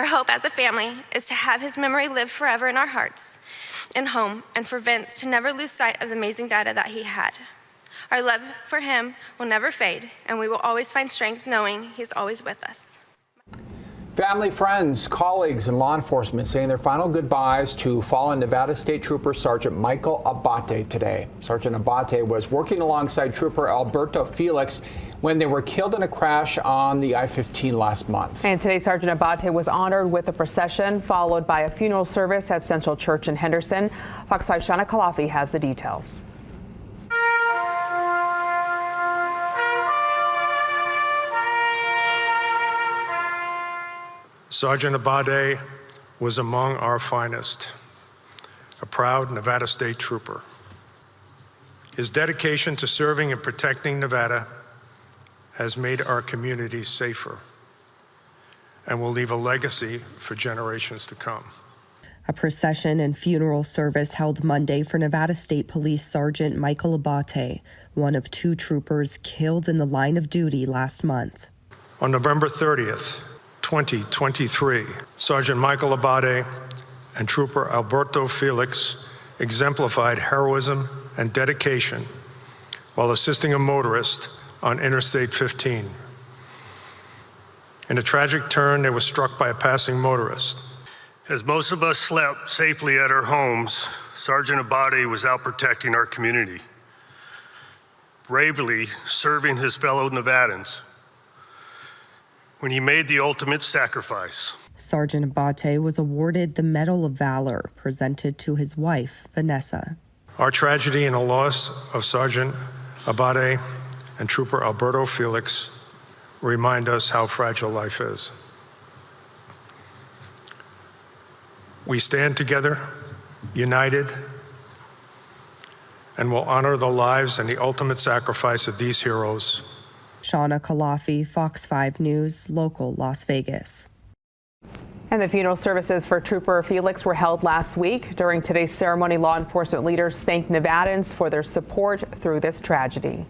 Our hope as a family is to have his memory live forever in our hearts and home, and for Vince to never lose sight of the amazing dad that he had. Our love for him will never fade, and we will always find strength knowing he's always with us. Family, friends, colleagues, and law enforcement saying their final goodbyes to fallen Nevada State Trooper Sergeant Michael Abbate today. Sergeant Abbate was working alongside Trooper Alberto Felix when they were killed in a crash on the I-15 last month. And today, Sergeant Abbate was honored with a procession followed by a funeral service at Central Church in Henderson. Fox 5's Shana Kalafi has the details. Sergeant Abbate was among our finest, a proud Nevada State Trooper. His dedication to serving and protecting Nevada has made our communities safer and will leave a legacy for generations to come. A procession and funeral service held Monday for Nevada State Police Sergeant Michael Abbate, one of two troopers killed in the line of duty last month. On November 30th, 2023, Sergeant Michael Abbate and Trooper Alberto Felix exemplified heroism and dedication while assisting a motorist on Interstate 15. In a tragic turn, they were struck by a passing motorist. As most of us slept safely at our homes, Sergeant Abbate was out protecting our community, bravely serving his fellow Nevadans when he made the ultimate sacrifice. Sergeant Abbate was awarded the Medal of Valor presented to his wife, Vanessa. Our tragedy and the loss of Sergeant Abbate and Trooper Alberto Felix remind us how fragile life is. We stand together, united, and will honor the lives and the ultimate sacrifice of these heroes. Shana Kalafi, Fox 5 News, local Las Vegas. And the funeral services for Trooper Felix were held last week. During today's ceremony, law enforcement leaders thanked Nevadans for their support through this tragedy.